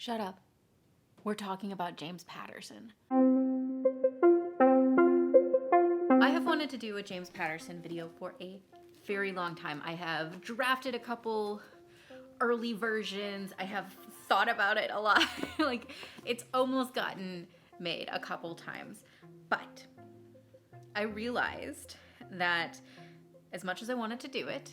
Shut up. We're talking about James Patterson. I have wanted to do a James Patterson video for a very long time. I have drafted a couple early versions. I have thought about it a lot. Like, it's almost gotten made a couple times. But I realized that as much as I wanted to do it,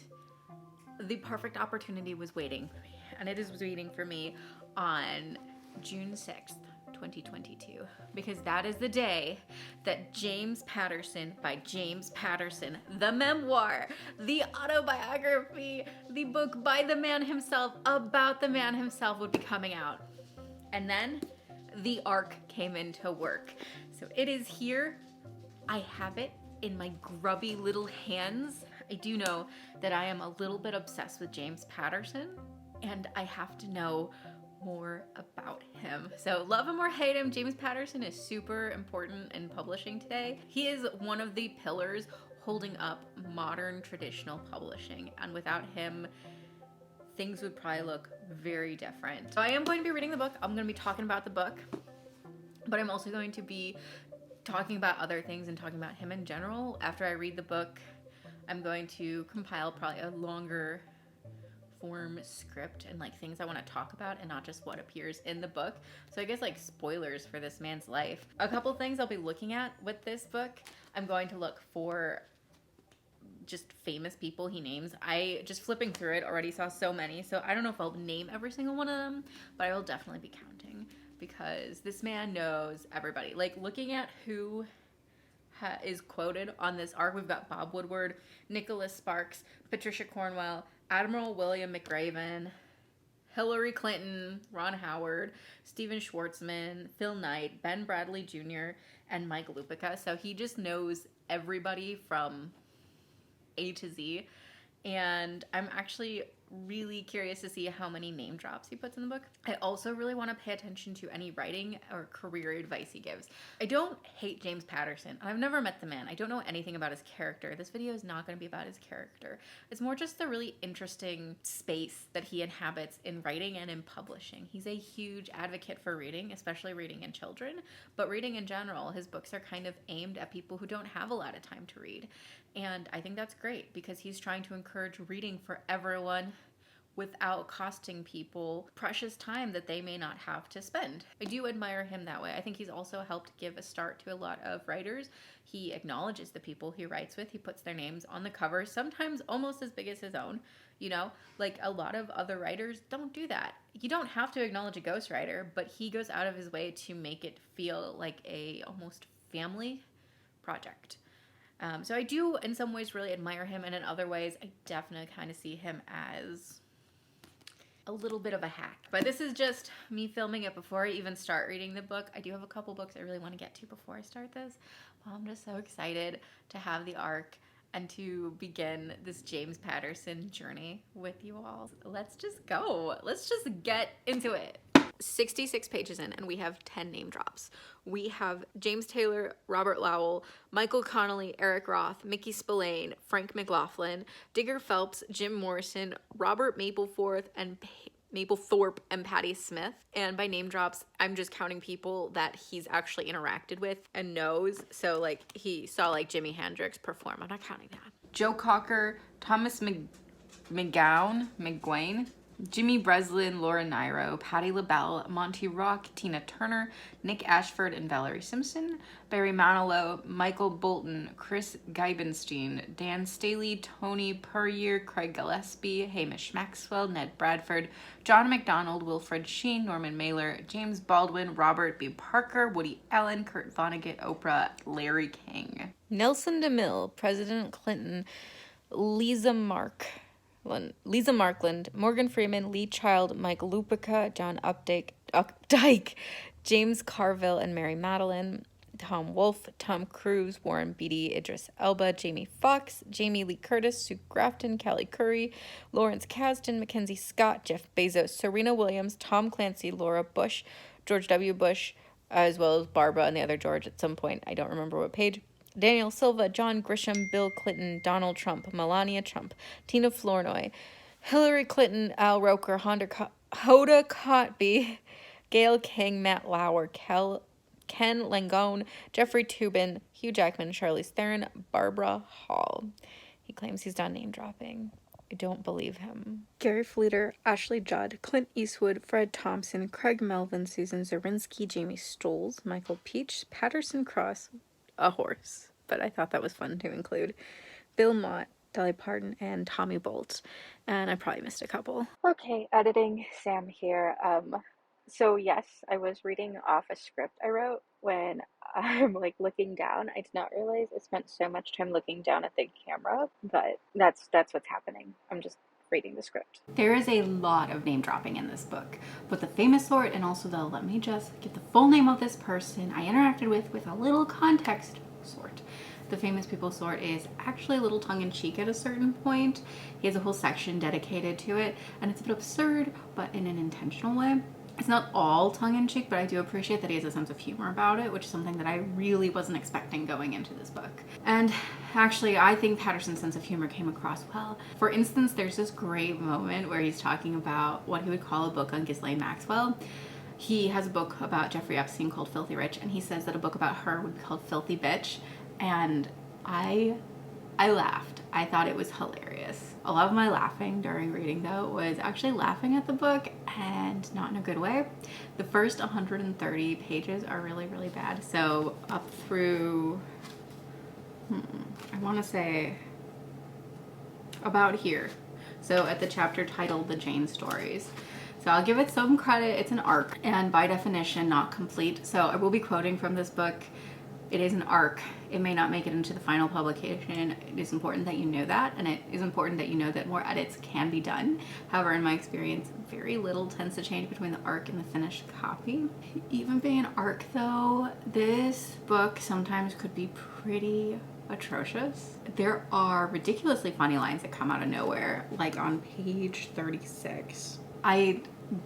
the perfect opportunity was waiting for me. And it is waiting for me on June 6th, 2022, because that is the day that James Patterson by James Patterson, the memoir, the autobiography, the book by the man himself, about the man himself, would be coming out. And then the arc came into work. So it is here. I have it in my grubby little hands. I do know that I am a little bit obsessed with James Patterson, and I have to know more about him. So love him or hate him, James Patterson is super important in publishing today. He is one of the pillars holding up modern traditional publishing, and without him, things would probably look very different. So I am going to be reading the book. I'm going to be talking about the book, but I'm also going to be talking about other things and talking about him in general. After I read the book, I'm going to compile probably a longer form script and like things I want to talk about and not just what appears in the book. So I guess like spoilers for this man's life. A couple things I'll be looking at with this book. I'm going to look for just famous people he names. I just flipping through it already saw so many, so I don't know if I'll name every single one of them, but I will definitely be counting because this man knows everybody. Like, looking at who is quoted on this arc, we've got Bob Woodward, Nicholas Sparks, Patricia Cornwell, Admiral William McRaven, Hillary Clinton, Ron Howard, Stephen Schwartzman, Phil Knight, Ben Bradley Jr., and Mike Lupica. So he just knows everybody from A to Z. And I'm actually really curious to see how many name drops he puts in the book. I also really want to pay attention to any writing or career advice he gives. I don't hate James Patterson. I've never met the man. I don't know anything about his character. This video is not going to be about his character. It's more just the really interesting space that he inhabits in writing and in publishing. He's a huge advocate for reading, especially reading in children, but reading in general. His books are kind of aimed at people who don't have a lot of time to read. And I think that's great because he's trying to encourage reading for everyone without costing people precious time that they may not have to spend. I do admire him that way. I think he's also helped give a start to a lot of writers. He acknowledges the people he writes with. He puts their names on the cover, sometimes almost as big as his own. You know, like a lot of other writers don't do that. You don't have to acknowledge a ghostwriter, but he goes out of his way to make it feel like a almost family project. So I do, in some ways, really admire him, and in other ways, I definitely kind of see him as a little bit of a hack. But this is just me filming it before I even start reading the book. I do have a couple books I really want to get to before I start this. I'm just so excited to have the arc and to begin this James Patterson journey with you all. Let's just go. Let's just get into it. 66 pages in, and we have 10 name drops. We have James Taylor, Robert Lowell, Michael Connolly, Eric Roth, Mickey Spillane, Frank McLaughlin, Digger Phelps, Jim Morrison, Robert Mapplethorpe, and Patti Smith. And by name drops, I'm just counting people that he's actually interacted with and knows. So like he saw like Jimi Hendrix perform. I'm not counting that. Joe Cocker, Thomas McGuane, Jimmy Breslin, Laura Nyro, Patti LaBelle, Monty Rock, Tina Turner, Nick Ashford and Valerie Simpson, Barry Manilow, Michael Bolton, Chris Geibenstein, Dan Staley, Tony Puryear, Craig Gillespie, Hamish Maxwell, Ned Bradford, John MacDonald, Wilfred Sheen, Norman Mailer, James Baldwin, Robert B. Parker, Woody Allen, Kurt Vonnegut, Oprah, Larry King. Nelson DeMille, President Clinton, Lisa Markland, Morgan Freeman, Lee Child, Mike Lupica, John Updike, James Carville and Mary Madeline, Tom Wolfe, Tom Cruise, Warren Beatty, Idris Elba, Jamie Foxx, Jamie Lee Curtis, Sue Grafton, Kelly Curry, Lawrence Kasdan, Mackenzie Scott, Jeff Bezos, Serena Williams, Tom Clancy, Laura Bush, George W. Bush, as well as Barbara and the other George at some point. I don't remember what page. Daniel Silva, John Grisham, Bill Clinton, Donald Trump, Melania Trump, Tina Flournoy, Hillary Clinton, Al Roker, Hoda Kotb, Gail King, Matt Lauer, Ken Langone, Jeffrey Toobin, Hugh Jackman, Charlize Theron, Barbara Hall. He claims he's done name dropping. I don't believe him. Gary Fleeter, Ashley Judd, Clint Eastwood, Fred Thompson, Craig Melvin, Susan Zerinsky, Jamie Stoles, Michael Peach, Patterson Cross, a horse, but I thought that was fun to include, Bill Mott, Dolly Parton, and Tommy Bolt. And I probably missed a couple. Okay, editing, Sam here. So yes, I was reading off a script I wrote. When I'm like looking down, I did not realize I spent so much time looking down at the camera, but that's what's happening. I'm just reading the script. There is a lot of name dropping in this book, both the famous sort and also the let me just get the full name of this person I interacted with a little context sort. The famous people sort is actually a little tongue-in-cheek at a certain point. He has a whole section dedicated to it, and it's a bit absurd, but in an intentional way. It's not all tongue-in-cheek, but I do appreciate that he has a sense of humor about it, which is something that I really wasn't expecting going into this book. And actually, I think Patterson's sense of humor came across well. For instance, there's this great moment where he's talking about what he would call a book on Ghislaine Maxwell. He has a book about Jeffrey Epstein called Filthy Rich, and he says that a book about her would be called Filthy Bitch. And I laughed. I thought it was hilarious. A lot of my laughing during reading, though, was actually laughing at the book, and not in a good way. The first 130 pages are really, really bad. So up through, I want to say about here. So at the chapter titled The Jane Stories. So I'll give it some credit. It's an arc, and by definition, not complete. So I will be quoting from this book. It is an arc. It may not make it into the final publication. It is important that you know that, and it is important that you know that more edits can be done. However, in my experience, very little tends to change between the arc and the finished copy. Even being an arc, though, this book sometimes could be pretty atrocious. There are ridiculously funny lines that come out of nowhere, like on page 36.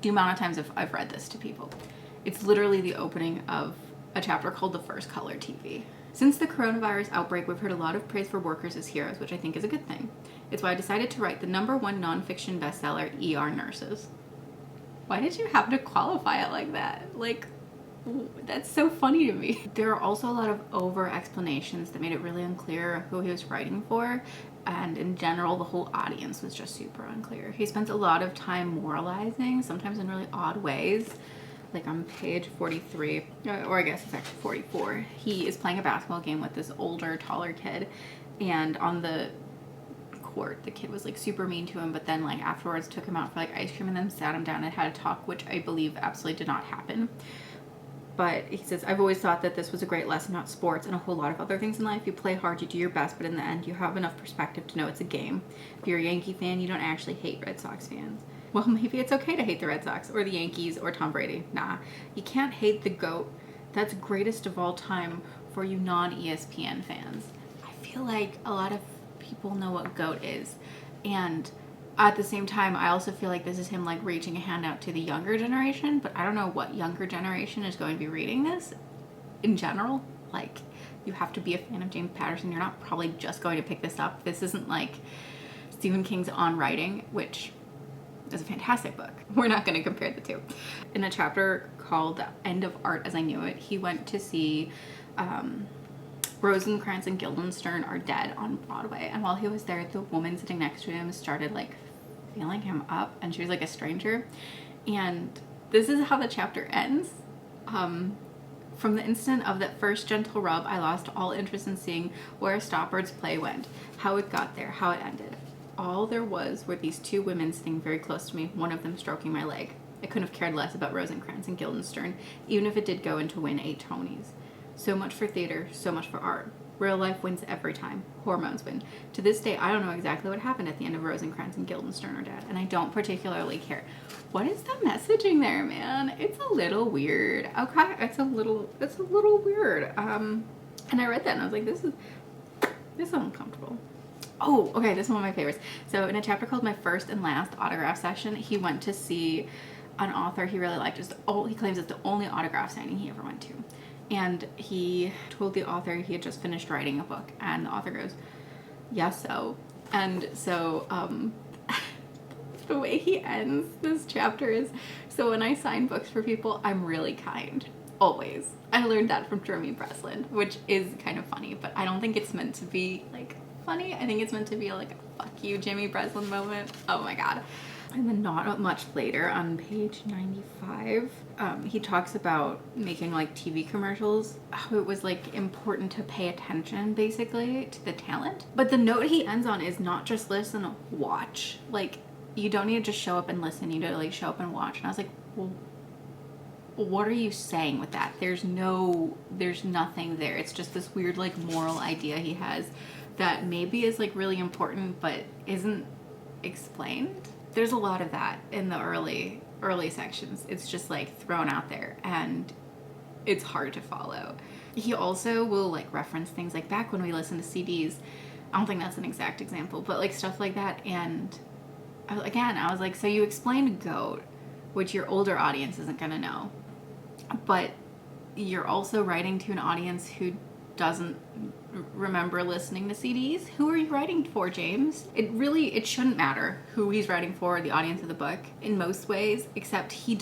The amount of times I've read this to people. It's literally the opening of a chapter called The First Color TV. Since the coronavirus outbreak, we've heard a lot of praise for workers as heroes, which I think is a good thing. It's why I decided to write the #1 nonfiction bestseller, ER Nurses. Why did you have to qualify it like that? Like, that's so funny to me. There are also a lot of over explanations that made it really unclear who he was writing for, and in general, the whole audience was just super unclear. He spent a lot of time moralizing, sometimes in really odd ways. Like on page 43, or I guess it's actually 44, he is playing a basketball game with this older, taller kid, and on the court, the kid was like super mean to him, but then like afterwards took him out for like ice cream and then sat him down and had a talk, which I believe absolutely did not happen. But he says, I've always thought that this was a great lesson about sports and a whole lot of other things in life. You play hard, you do your best, but in the end, you have enough perspective to know it's a game. If you're a Yankee fan, you don't actually hate Red Sox fans. Well, maybe it's okay to hate the Red Sox or the Yankees or Tom Brady. Nah, you can't hate the GOAT. That's greatest of all time for you non-ESPN fans. I feel like a lot of people know what GOAT is. And at the same time, I also feel like this is him like reaching a hand out to the younger generation, but I don't know what younger generation is going to be reading this in general. Like, you have to be a fan of James Patterson. You're not probably just going to pick this up. This isn't like Stephen King's On Writing, which is a fantastic book. We're not going to compare the two. In a chapter called End of Art as I Knew It, he went to see Rosencrantz and Guildenstern Are Dead on Broadway, and while he was there, the woman sitting next to him started like feeling him up, and she was like a stranger, and this is how the chapter ends. From the instant of that first gentle rub, I lost all interest in seeing where Stoppard's play went, how it got there, how it ended. All there was were these two women sitting very close to me, one of them stroking my leg. I couldn't have cared less about Rosencrantz and Guildenstern, even if it did go in to win 8 Tonys. So much for theater, so much for art. Real life wins every time. Hormones win. To this day, I don't know exactly what happened at the end of Rosencrantz and Guildenstern Are Dead, and I don't particularly care. What is the messaging there, man? It's a little weird. Okay, it's a little weird. And I read that and I was like, this is uncomfortable. Oh, okay, this is one of my favorites. So in a chapter called My First and Last Autograph Session, he went to see an author he really liked. He claims it's the only autograph signing he ever went to. And he told the author he had just finished writing a book, and the author goes, yes, so. And so The way he ends this chapter is, so when I sign books for people, I'm really kind. Always. I learned that from Jeremy Breslin, which is kind of funny, but I don't think it's meant to be like funny. I think it's meant to be like a fuck you Jimmy Breslin moment. Oh my god. And then not much later on page 95, he talks about making like TV commercials, how it was like important to pay attention basically to the talent. But the note he ends on is not just listen, watch. Like, you don't need to just show up and listen, you need to like show up and watch. And I was like, well, what are you saying with that? There's nothing there. It's just this weird like moral idea he has that maybe is like really important but isn't explained. There's a lot of that in the early sections. It's just like thrown out there and it's hard to follow. He also will like reference things like back when we listened to CDs. I don't think that's an exact example, but like stuff like that. And again, I was like, so you explained GOAT, which your older audience isn't gonna know, but you're also writing to an audience who doesn't remember listening to CDs. Who are you writing for, James? It shouldn't matter who he's writing for, the audience of the book, in most ways, except he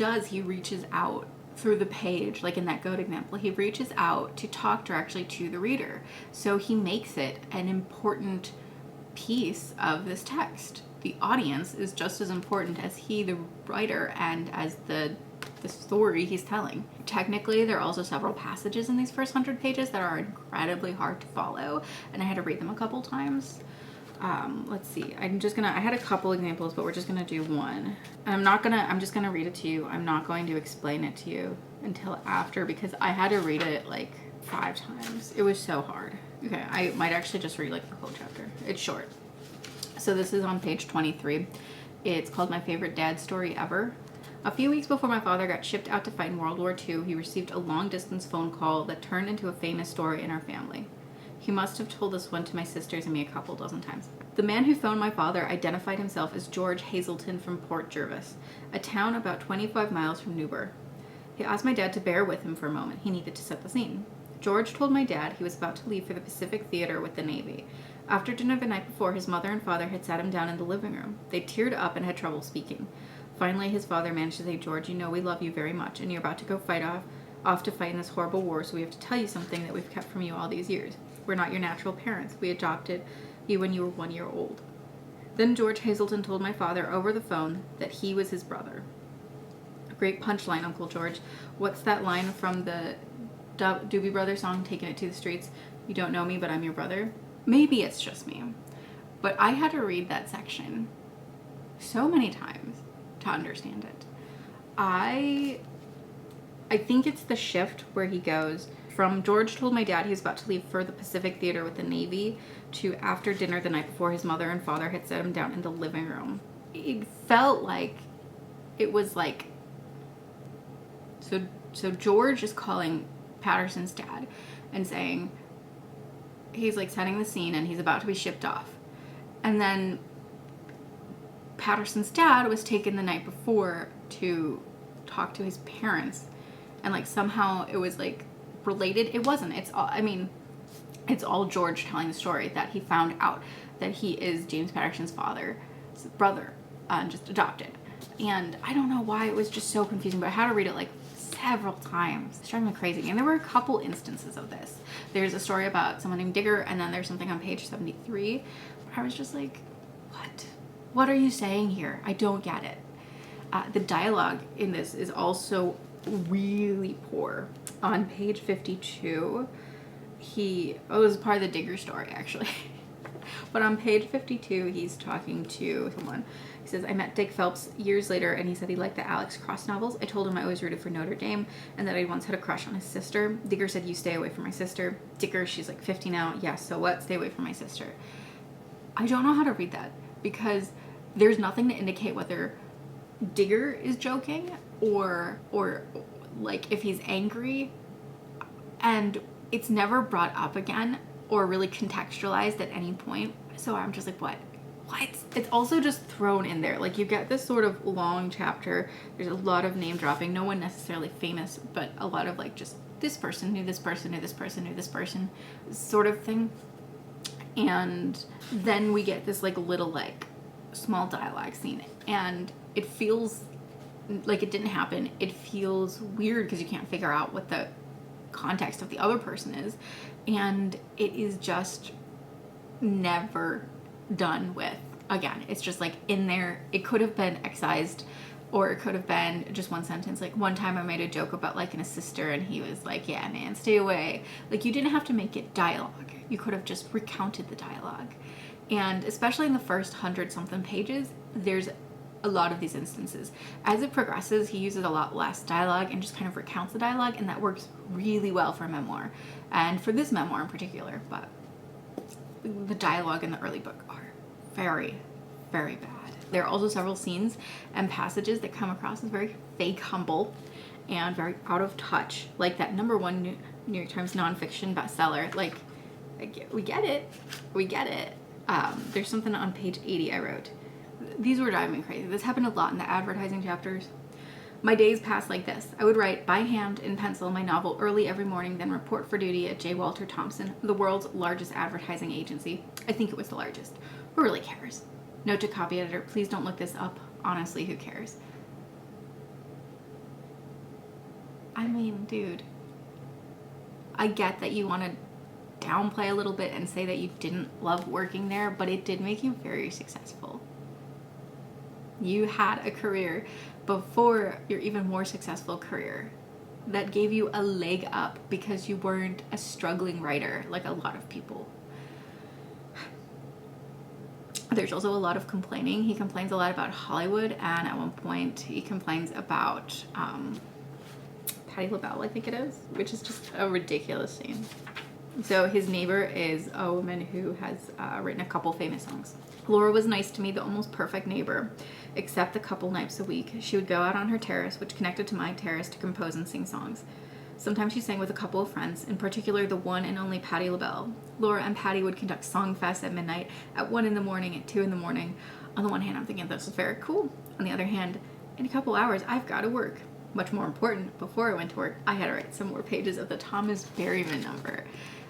reaches out through the page, like in that GOAT example, he reaches out to talk directly to the reader. So he makes it an important piece of this text. The audience is just as important as he, the writer, and as the story he's telling. Technically, there are also several passages in these first 100 pages that are incredibly hard to follow, and I had to read them a couple times. Let's see. I had a couple examples, but we're just gonna do one. And I'm just gonna read it to you. I'm not going to explain it to you until after because I had to read it like 5 times. It was so hard. Okay, I might actually just read like the whole chapter. It's short. So this is on page 23. It's called My Favorite Dad Story Ever. A few weeks before my father got shipped out to fight in World War II, he received a long-distance phone call that turned into a famous story in our family. He must have told this one to my sisters and me a couple dozen times. The man who phoned my father identified himself as George Hazelton from Port Jervis, a town about 25 miles from Newburgh. He asked my dad to bear with him for a moment. He needed to set the scene. George told my dad he was about to leave for the Pacific Theater with the Navy. After dinner the night before, his mother and father had sat him down in the living room. They teared up and had trouble speaking. Finally, his father managed to say, George, you know we love you very much, and you're about to go off to fight in this horrible war, so we have to tell you something that we've kept from you all these years. We're not your natural parents. We adopted you when you were 1 year old. Then George Hazelton told my father over the phone that he was his brother. A great punchline, Uncle George. What's that line from the Doobie Brothers song, Taking It to the Streets? You don't know me, but I'm your brother? Maybe it's just me, but I had to read that section so many times to understand it. I think it's the shift where he goes from George told my dad he was about to leave for the Pacific Theater with the Navy to after dinner the night before his mother and father had set him down in the living room. It felt like it was like so George is calling Patterson's dad and saying he's like setting the scene and he's about to be shipped off. And then Patterson's dad was taken the night before to talk to his parents, and like somehow it was like related. It wasn't. It's all George telling the story that he found out that he is James Patterson's father's brother, just adopted. And I don't know why it was just so confusing, but I had to read it like several times. It's driving me crazy. And there were a couple instances of this. There's a story about someone named Digger, and then there's something on page 73 where I was just like, what are you saying here? I don't get it. The dialogue in this is also really poor. On page 52, this is part of the Digger story actually. But on page 52, he's talking to someone. He says, I met Dick Phelps years later, and he said he liked the Alex Cross novels. I told him I always rooted for Notre Dame, and that I once had a crush on his sister. Digger said, you stay away from my sister. Digger, she's like 50 now. Yeah, so what? Stay away from my sister. I don't know how to read that, because there's nothing to indicate whether Digger is joking or like if he's angry, and it's never brought up again or really contextualized at any point. So I'm just like, what? It's also just thrown in there. Like, you get this sort of long chapter. There's a lot of name dropping. No one necessarily famous, but a lot of like just this person knew this person knew this person knew this person sort of thing. And then we get this like little like small dialogue scene and it feels like it didn't happen. It feels weird because you can't figure out what the context of the other person is, and it is just never done with again. It's just like in there. It could have been excised, or it could have been just one sentence. Like one time I made a joke about liking a sister, and he was like, yeah man, stay away. Like you didn't have to make it dialogue. You could have just recounted the dialogue. And especially in the first 100-something pages, there's a lot of these instances. As it progresses, he uses a lot less dialogue and just kind of recounts the dialogue, and that works really well for a memoir, and for this memoir in particular. But the dialogue in the early book are very, very bad. There are also several scenes and passages that come across as very fake humble and very out of touch, like that #1 New York Times nonfiction bestseller. Like, we get it. There's something on page 80 I wrote. These were driving me crazy. This happened a lot in the advertising chapters. My days passed like this. I would write by hand in pencil my novel early every morning, then report for duty at J. Walter Thompson, the world's largest advertising agency. I think it was the largest. Who really cares? Note to copy editor, please don't look this up. Honestly, who cares? I mean, dude, I get that you want to downplay a little bit and say that you didn't love working there, but it did make you very successful. You had a career before your even more successful career that gave you a leg up because you weren't a struggling writer like a lot of people. There's also a lot of complaining. He complains a lot about Hollywood, and at one point he complains about Patti LaBelle, I think it is, which is just a ridiculous scene. So his neighbor is a woman who has written a couple famous songs. Laura was nice to me, the almost perfect neighbor, except a couple nights a week. She would go out on her terrace, which connected to my terrace, to compose and sing songs. Sometimes she sang with a couple of friends, in particular the one and only Patti LaBelle. Laura and Patti would conduct song fests at midnight, at 1 in the morning, at 2 in the morning. On the one hand, I'm thinking this is very cool. On the other hand, in a couple hours, I've got to work. Much more important, before I went to work, I had to write some more pages of the Thomas Berryman number.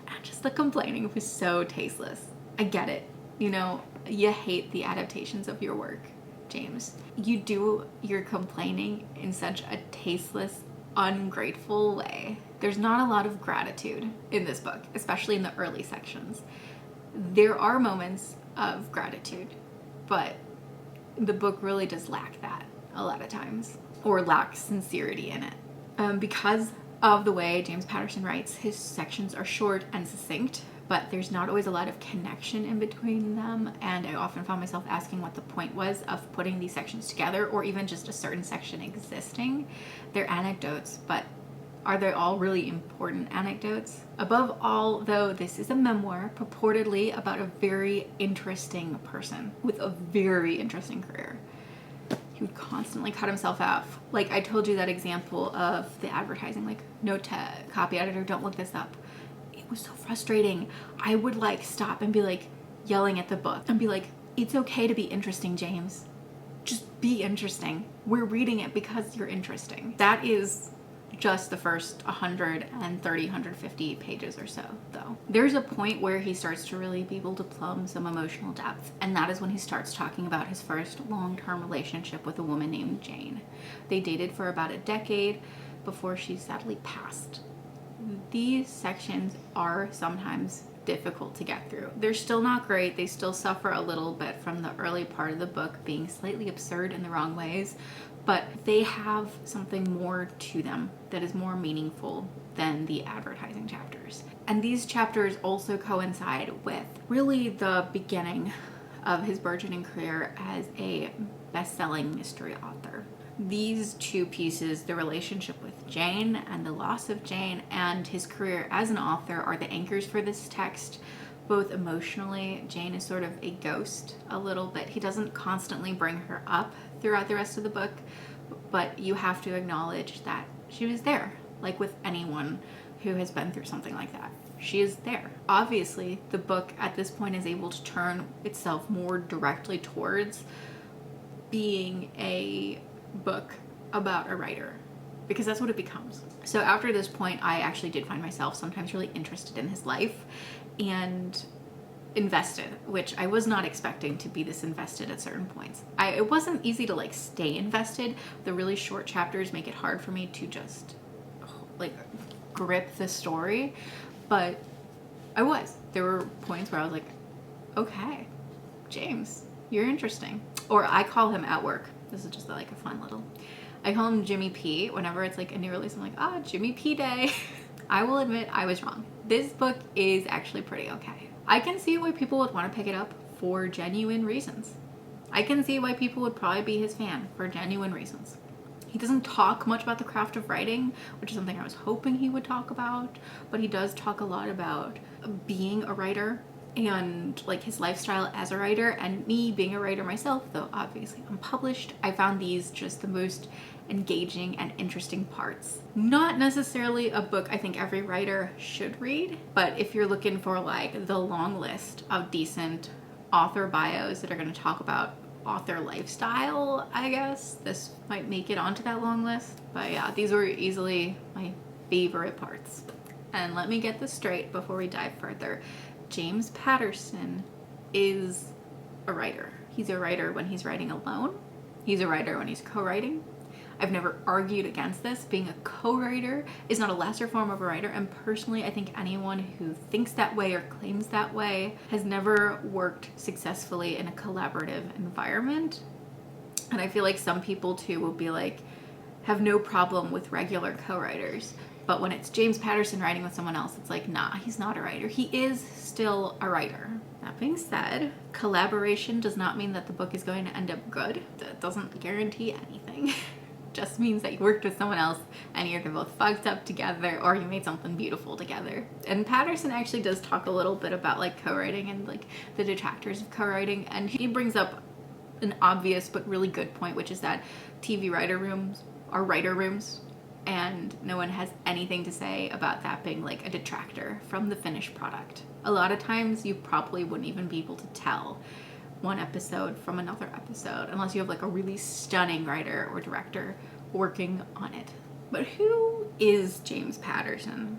And just the complaining was so tasteless. I get it. You know, you hate the adaptations of your work, James. You do your complaining in such a tasteless, ungrateful way. There's not a lot of gratitude in this book, especially in the early sections. There are moments of gratitude, but the book really does lack that a lot of times, or lacks sincerity in it. Because of the way James Patterson writes, his sections are short and succinct, but there's not always a lot of connection in between them, and I often found myself asking what the point was of putting these sections together, or even just a certain section existing. They're anecdotes, but are they all really important anecdotes? Above all, though, this is a memoir purportedly about a very interesting person with a very interesting career. He would constantly cut himself off. Like I told you that example of the advertising, like, note to copy editor, don't look this up. It was so frustrating. I would like stop and be like yelling at the book and be like, it's okay to be interesting, James. Just be interesting. We're reading it because you're interesting. That is just the first 130, 150 pages or so, though. There's a point where he starts to really be able to plumb some emotional depth, and that is when he starts talking about his first long-term relationship with a woman named Jane. They dated for about a decade before she sadly passed. These sections are sometimes difficult to get through. They're still not great. They still suffer a little bit from the early part of the book being slightly absurd in the wrong ways, but they have something more to them that is more meaningful than the advertising chapters. And these chapters also coincide with really the beginning of his burgeoning career as a best-selling mystery author. These two pieces, the relationship with Jane and the loss of Jane, and his career as an author, are the anchors for this text. Both emotionally, Jane is sort of a ghost a little bit. He doesn't constantly bring her up throughout the rest of the book, but you have to acknowledge that she was there, like with anyone who has been through something like that. She is there. Obviously, the book at this point is able to turn itself more directly towards being a book about a writer, because that's what it becomes. So after this point, I actually did find myself sometimes really interested in his life, and invested, which I was not expecting to be this invested at certain points. It wasn't easy to like stay invested. The really short chapters make it hard for me to just like grip the story, but there were points where I was like, okay, James, you're interesting. Or I call him at work, this is just like a fun little, I call him Jimmy P. Whenever it's like a new release, I'm like, Jimmy P day. I will admit I was wrong. This book is actually pretty okay. I can see why people would want to pick it up for genuine reasons. I can see why people would probably be his fan for genuine reasons. He doesn't talk much about the craft of writing, which is something I was hoping he would talk about, but he does talk a lot about being a writer and like his lifestyle as a writer, and me being a writer myself, though obviously unpublished. I found these just the most engaging and interesting parts. Not necessarily a book I think every writer should read, but if you're looking for like the long list of decent author bios that are going to talk about author lifestyle, I guess this might make it onto that long list. But yeah, these were easily my favorite parts. And let me get this straight before we dive further. James Patterson is a writer. He's a writer when he's writing alone. He's a writer when he's co-writing. I've never argued against this. Being a co-writer is not a lesser form of a writer, and personally I think anyone who thinks that way or claims that way has never worked successfully in a collaborative environment. And I feel like some people too will be like, have no problem with regular co-writers, but when it's James Patterson writing with someone else, it's like, nah, he's not a writer. He is still a writer. That being said, collaboration does not mean that the book is going to end up good. That doesn't guarantee anything. Just means that you worked with someone else and you're both fucked up together, or you made something beautiful together. And Patterson actually does talk a little bit about like co-writing and like the detractors of co-writing, and he brings up an obvious but really good point, which is that TV writer rooms are writer rooms, and no one has anything to say about that being like a detractor from the finished product. A lot of times you probably wouldn't even be able to tell one episode from another episode unless you have like a really stunning writer or director working on it. But who is James Patterson?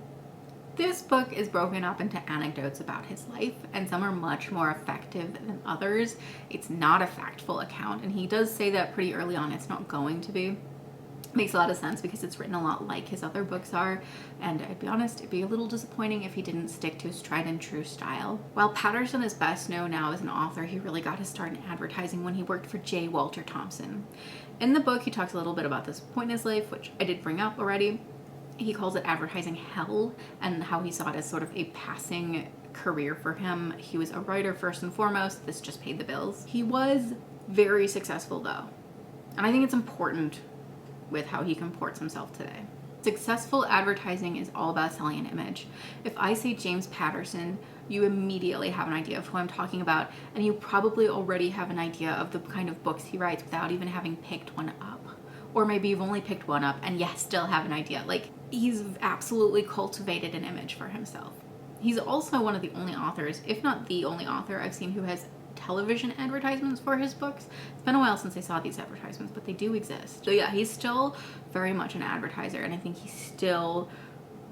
This book is broken up into anecdotes about his life, and some are much more effective than others. It's not a factful account, and he does say that pretty early on it's not going to be. Makes a lot of sense because it's written a lot like his other books are, and I'd be honest, it'd be a little disappointing if he didn't stick to his tried and true style. While Patterson is best known now as an author, he really got his start in advertising when he worked for J. Walter Thompson. In the book, he talks a little bit about this point in his life, which I did bring up already. He calls it advertising hell, and how he saw it as sort of a passing career for him. He was a writer first and foremost. This just paid the bills. He was very successful though, and I think it's important with how he comports himself today. Successful advertising is all about selling an image. If I say James Patterson, you immediately have an idea of who I'm talking about, and you probably already have an idea of the kind of books he writes without even having picked one up. Or maybe you've only picked one up and yes, still have an idea. Like, he's absolutely cultivated an image for himself. He's also one of the only authors, if not the only author I've seen who has television advertisements for his books. It's been a while since I saw these advertisements, but they do exist. So yeah, he's still very much an advertiser, and I think he still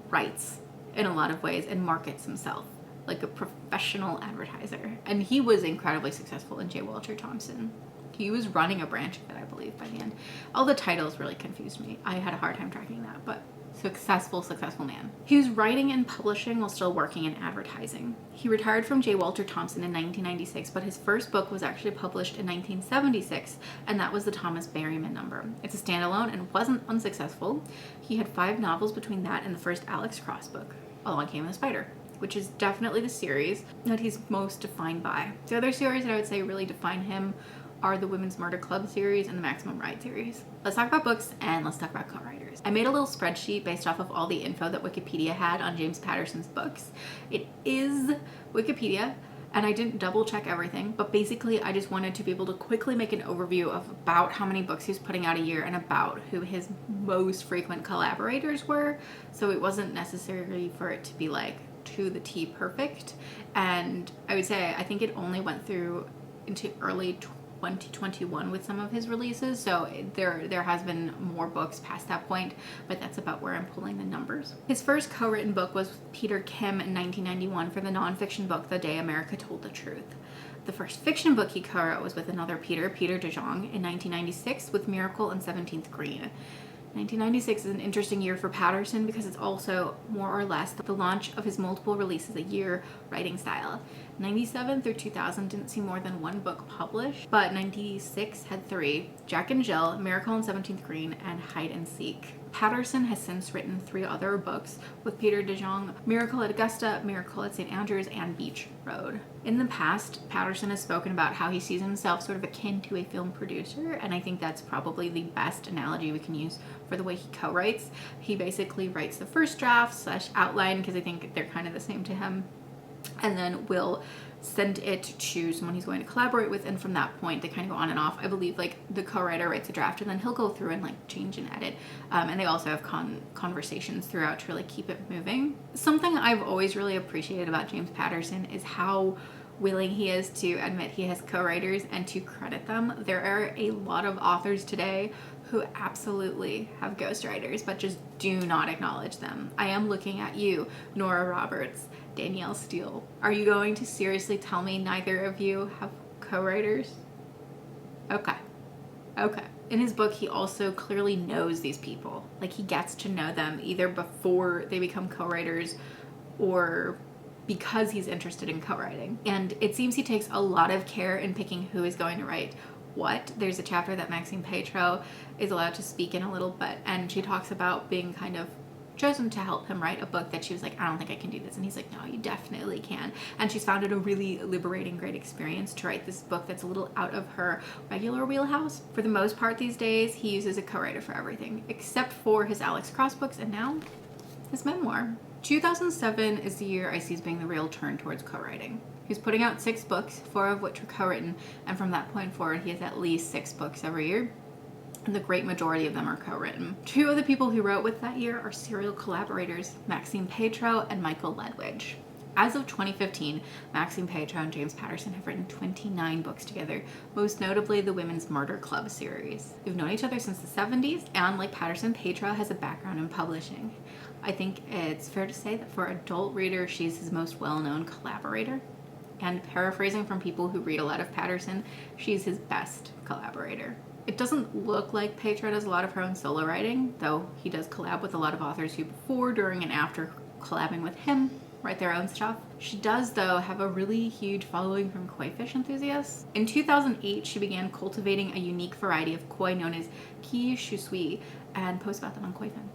writes in a lot of ways and markets himself like a professional advertiser. And he was incredibly successful in J. Walter Thompson. He was running a branch of it, I believe, by the end. All the titles really confused me. I had a hard time tracking that, but successful man. He was writing and publishing while still working in advertising. He retired from J. Walter Thompson in 1996, but his first book was actually published in 1976, and that was the Thomas Berryman number. It's a standalone and wasn't unsuccessful. He had 5 novels between that and the first Alex Cross book, Along Came the Spider, which is definitely the series that he's most defined by. The other series that I would say really define him are the Women's Murder Club series and the Maximum Ride series. Let's talk about books and let's talk about co-writers. I made a little spreadsheet based off of all the info that Wikipedia had on James Patterson's books. It is Wikipedia, and I didn't double check everything, but basically I just wanted to be able to quickly make an overview of about how many books he's putting out a year and about who his most frequent collaborators were. So it wasn't necessarily for it to be like to the T perfect. And I would say I think it only went through into early 2021 with some of his releases, so there has been more books past that point, but that's about where I'm pulling the numbers. His first co-written book was with Peter Kim in 1991 for the nonfiction book The Day America Told the Truth. The first fiction book he co-wrote was with another Peter de Jong, in 1996 with Miracle and 17th Green. 1996 is an interesting year for Patterson because it's also more or less the launch of his multiple releases a year writing style. 97 through 2000 didn't see more than one book published, but 96 had 3: Jack and Jill, Miracle and 17th Green, and Hide and Seek. Patterson has since written 3 other books with Peter de Jong: Miracle at Augusta, Miracle at St. Andrews, and Beach Road. In the past, Patterson has spoken about how he sees himself sort of akin to a film producer, and I think that's probably the best analogy we can use for the way he co-writes. He basically writes the first draft / outline, because I think they're kind of the same to him, and then will send it to someone he's going to collaborate with, and from that point they kind of go on and off. I believe like the co-writer writes a draft and then he'll go through and like change and edit, and they also have conversations throughout to really keep it moving. Something I've always really appreciated about James Patterson is how willing he is to admit he has co-writers and to credit them. There are a lot of authors today who absolutely have ghostwriters but just do not acknowledge them. I am looking at you, Nora Roberts, Danielle Steele. Are you going to seriously tell me neither of you have co-writers? Okay. In his book, he also clearly knows these people. Like, he gets to know them either before they become co-writers or because he's interested in co-writing. And it seems he takes a lot of care in picking who is going to write what. There's a chapter that Maxine Petro is allowed to speak in a little bit, and she talks about being kind of chosen to help him write a book that she was like, I don't think I can do this. And he's like, no, you definitely can. And she's found it a really liberating, great experience to write this book that's a little out of her regular wheelhouse. For the most part these days, he uses a co-writer for everything, except for his Alex Cross books and now his memoir. 2007 is the year I see as being the real turn towards co-writing. He's putting out 6 books, 4 of which are co-written, and from that point forward, he has at least 6 books every year, and the great majority of them are co-written. 2 of the people he wrote with that year are serial collaborators, Maxine Petro and Michael Ledwidge. As of 2015, Maxine Petro and James Patterson have written 29 books together, most notably the Women's Murder Club series. They've known each other since the 70s, and like Patterson, Petro has a background in publishing. I think it's fair to say that for adult readers, she's his most well-known collaborator. And paraphrasing from people who read a lot of Patterson, she's his best collaborator. It doesn't look like Petro does a lot of her own solo writing, though he does collab with a lot of authors who before, during, and after collabing with him write their own stuff. She does, though, have a really huge following from koi fish enthusiasts. In 2008, she began cultivating a unique variety of koi known as ki shu sui and posts about them on KoiFin.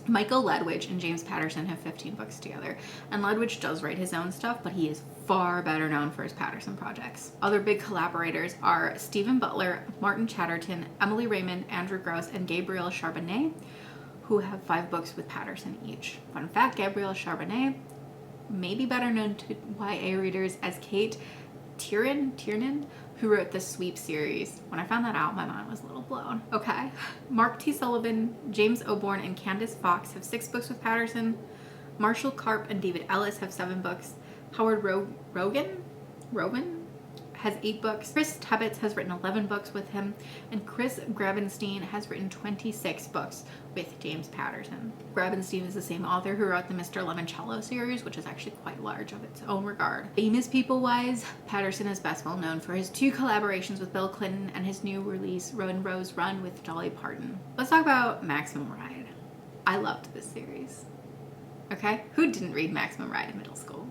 Michael Ledwidge and James Patterson have 15 books together, and Ledwidge does write his own stuff, but he is far better known for his Patterson projects. Other big collaborators are Stephen Butler, Martin Chatterton, Emily Raymond, Andrew Gross, and Gabrielle Charbonnet, who have 5 books with Patterson each. Fun fact, Gabrielle Charbonnet may be better known to YA readers as Kate Tiernan, who wrote the Sweep series. When I found that out, my mind was a little blown. Okay. Mark T. Sullivan, James Oborn, and Candace Fox have 6 books with Patterson. Marshall Karp and David Ellis have 7 books. Howard Rogan has 8 books. Chris Tebbets has written 11 books with him, and Chris Grabenstein has written 26 books with James Patterson. Grabenstein is the same author who wrote the Mr. Lemoncello series, which is actually quite large of its own regard. Famous people-wise, Patterson is best well known for his 2 collaborations with Bill Clinton and his new release, Run Rose Run, with Dolly Parton. Let's talk about Maximum Ride. I loved this series. Okay? Who didn't read Maximum Ride in middle school?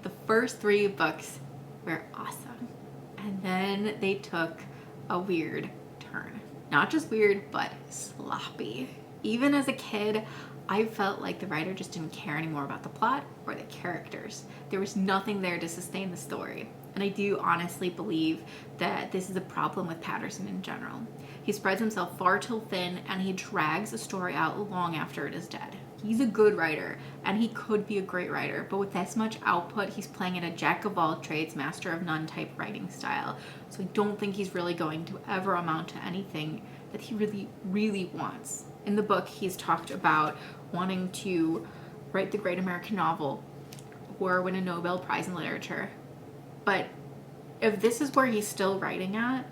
The first 3 books were awesome. And then they took a weird turn. Not just weird, but sloppy. Even as a kid, I felt like the writer just didn't care anymore about the plot or the characters. There was nothing there to sustain the story. And I do honestly believe that this is a problem with Patterson in general. He spreads himself far too thin, and he drags a story out long after it is dead. He's a good writer, and he could be a great writer, but with this much output, he's playing at a jack-of-all-trades, master-of-none type writing style. So I don't think he's really going to ever amount to anything that he really, really wants. In the book, he's talked about wanting to write the great American novel or win a Nobel Prize in literature, but If this is where he's still writing at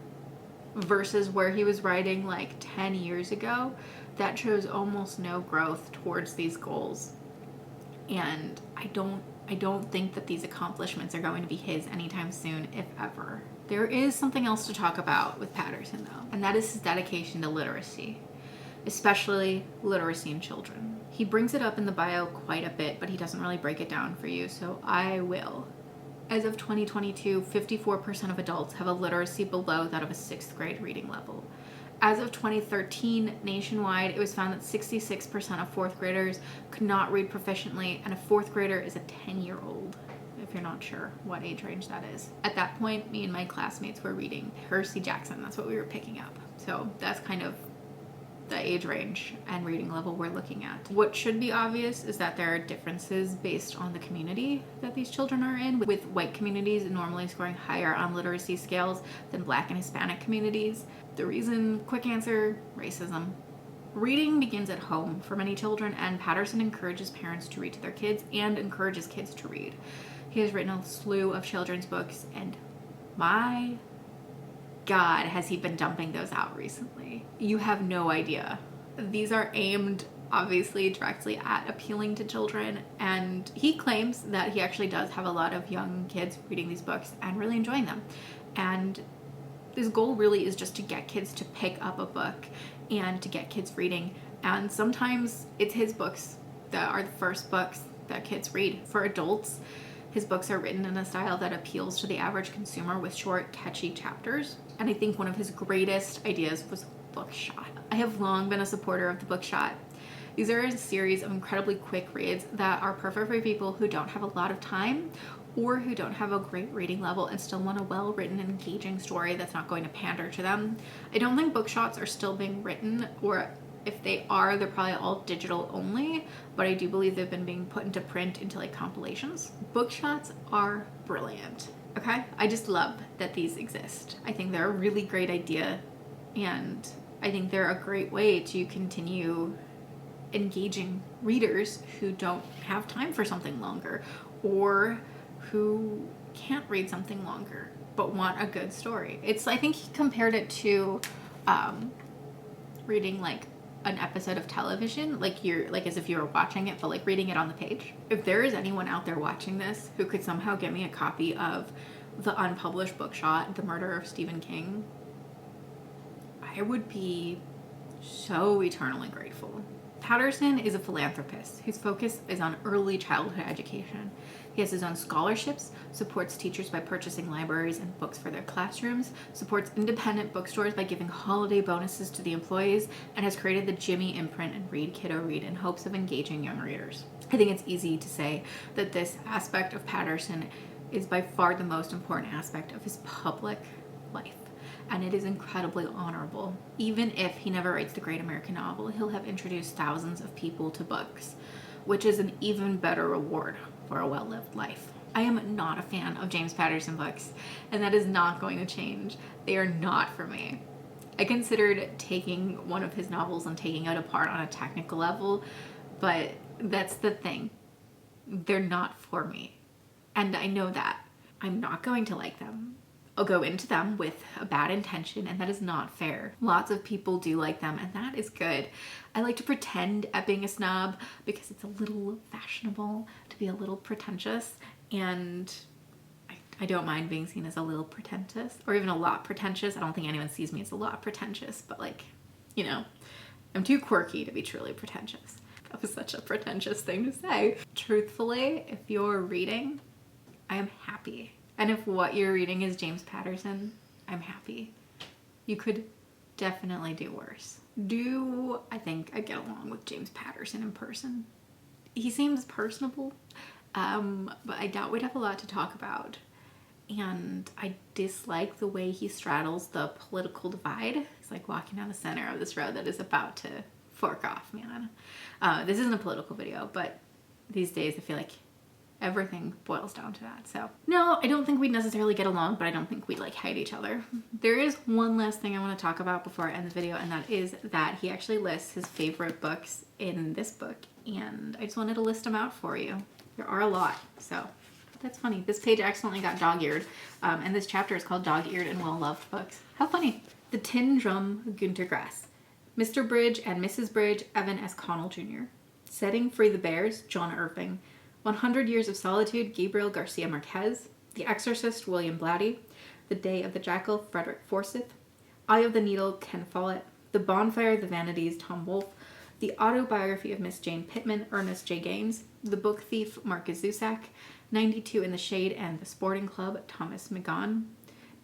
versus where he was writing like 10 years ago, that shows almost no growth towards these goals. And I don't think that these accomplishments are going to be his anytime soon, if ever. There is something else to talk about with Patterson, though, and that is his dedication to literacy, especially literacy in children. He brings it up in the bio quite a bit, but he doesn't really break it down for you, so I will. As of 2022, 54% of adults have a literacy below that of a 6th grade reading level. As of 2013, nationwide, it was found that 66% of 4th graders could not read proficiently, and a 4th grader is a 10-year-old, if you're not sure what age range that is. At that point, me and my classmates were reading Percy Jackson. That's what we were picking up. So that's kind of the age range and reading level we're looking at. What should be obvious is that there are differences based on the community that these children are in, with white communities normally scoring higher on literacy scales than Black and Hispanic communities. The reason, quick answer, racism. Reading begins at home for many children, and Patterson encourages parents to read to their kids and encourages kids to read. He has written a slew of children's books, and my God, has he been dumping those out recently. You have no idea. These are aimed, obviously, directly at appealing to children, and he claims that he actually does have a lot of young kids reading these books and really enjoying them. And his goal really is just to get kids to pick up a book and to get kids reading. And sometimes it's his books that are the first books that kids read. For adults, his books are written in a style that appeals to the average consumer with short, catchy chapters. And I think one of his greatest ideas was Bookshot. I have long been a supporter of the Bookshot. These are a series of incredibly quick reads that are perfect for people who don't have a lot of time or who don't have a great reading level and still want a well-written, engaging story that's not going to pander to them. I don't think Bookshots are still being written, or if they are, they're probably all digital only, but I do believe they've been being put into print into like compilations. Bookshots are brilliant, okay? I just love that these exist. I think they're a really great idea, and I think they're a great way to continue engaging readers who don't have time for something longer, or who can't read something longer but want a good story. I think he compared it to reading like an episode of television, like as if you were watching it, but like reading it on the page. If there is anyone out there watching this who could somehow get me a copy of the unpublished Bookshot, The Murder of Stephen King, I would be so eternally grateful. Patterson is a philanthropist whose focus is on early childhood education. He has his own scholarships, supports teachers by purchasing libraries and books for their classrooms, supports independent bookstores by giving holiday bonuses to the employees, and has created the Jimmy imprint and Read Kiddo Read in hopes of engaging young readers. I think it's easy to say that this aspect of Patterson is by far the most important aspect of his public life. And it is incredibly honorable. Even if he never writes the great American novel, he'll have introduced thousands of people to books, which is an even better reward for a well-lived life. I am not a fan of James Patterson books, and that is not going to change. They are not for me. I considered taking one of his novels and taking it apart on a technical level, but that's the thing. They're not for me. And I know that. I'm not going to like them. I'll go into them with a bad intention, and that is not fair. Lots of people do like them, and that is good. I like to pretend at being a snob because it's a little fashionable to be a little pretentious, and I don't mind being seen as a little pretentious, or even a lot pretentious. I don't think anyone sees me as a lot pretentious, but like, you know, I'm too quirky to be truly pretentious. That was such a pretentious thing to say. Truthfully, if you're reading, I am happy. And if what you're reading is James Patterson, I'm happy. You could definitely do worse. I think I get along with James Patterson in person. He seems personable, but I doubt we'd have a lot to talk about. And I dislike the way he straddles the political divide. It's like walking down the center of this road that is about to fork off, man. This isn't a political video, but these days I feel like everything boils down to that. So no, I don't think we'd necessarily get along, but I don't think we'd like hate each other. There is one last thing I want to talk about before I end the video, and that is that he actually lists his favorite books in this book, and I just wanted to list them out for you. There are a lot, so that's funny. This page accidentally got dog-eared, and this chapter is called Dog-Eared and Well-Loved Books. How funny. The Tin Drum, Gunter Grass. Mr. Bridge and Mrs. Bridge, Evan S. Connell Jr. Setting Free the Bears, John Irving. 100 Years of Solitude, Gabriel Garcia Marquez. The Exorcist, William Blatty. The Day of the Jackal, Frederick Forsyth. Eye of the Needle, Ken Follett. The Bonfire of the Vanities, Tom Wolfe. The Autobiography of Miss Jane Pittman, Ernest J. Gaines. The Book Thief, Marcus Zusak. 92 in the Shade and the Sporting Club, Thomas McGaughan.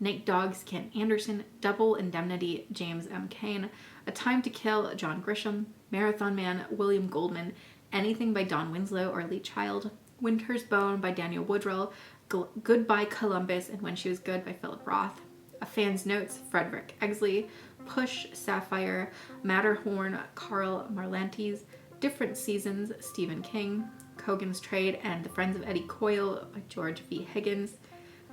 Night Dogs, Ken Anderson. Double Indemnity, James M. Cain. A Time to Kill, John Grisham. Marathon Man, William Goldman. Anything by Don Winslow or Lee Child. Winter's Bone by Daniel Woodrell. Goodbye Columbus and When She Was Good by Philip Roth. A Fan's Notes, Frederick Exley. Push, Sapphire. Matterhorn, Carl Marlantes. Different Seasons, Stephen King. Cogan's Trade and The Friends of Eddie Coyle by George V. Higgins.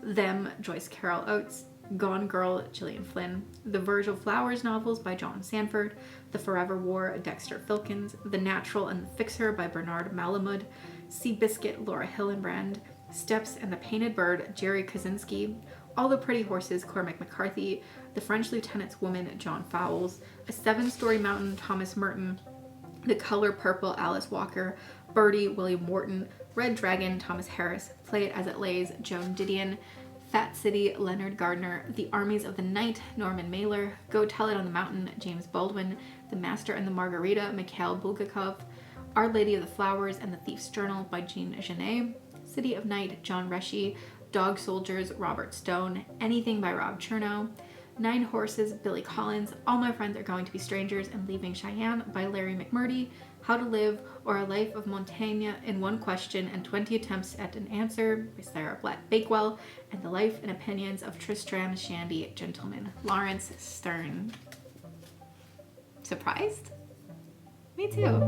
Them, Joyce Carol Oates. Gone Girl, Gillian Flynn. The Virgil Flowers novels by John Sanford. The Forever War, Dexter Filkins. The Natural and the Fixer by Bernard Malamud. Seabiscuit, Laura Hillenbrand. Steps and the Painted Bird, Jerry Kaczynski. All the Pretty Horses, Cormac McCarthy. The French Lieutenant's Woman, John Fowles. A Seven-Story Mountain, Thomas Merton. The Color Purple, Alice Walker. Birdie, William Wharton. Red Dragon, Thomas Harris. Play It As It Lays, Joan Didion. Fat City, Leonard Gardner. The Armies of the Night, Norman Mailer. Go Tell It on the Mountain, James Baldwin. The Master and the Margarita, Mikhail Bulgakov. Our Lady of the Flowers and the Thief's Journal by Jean Genet. City of Night, John Reschi. Dog Soldiers, Robert Stone. Anything by Rob Chernow. 9 Horses, Billy Collins. All My Friends Are Going to Be Strangers and Leaving Cheyenne by Larry McMurdy. How to Live or A Life of Montaigne in One Question and 20 Attempts at an Answer by Sarah Blatt Bakewell. And The Life and Opinions of Tristram Shandy, Gentleman, Lawrence Stern. Surprised? Me too.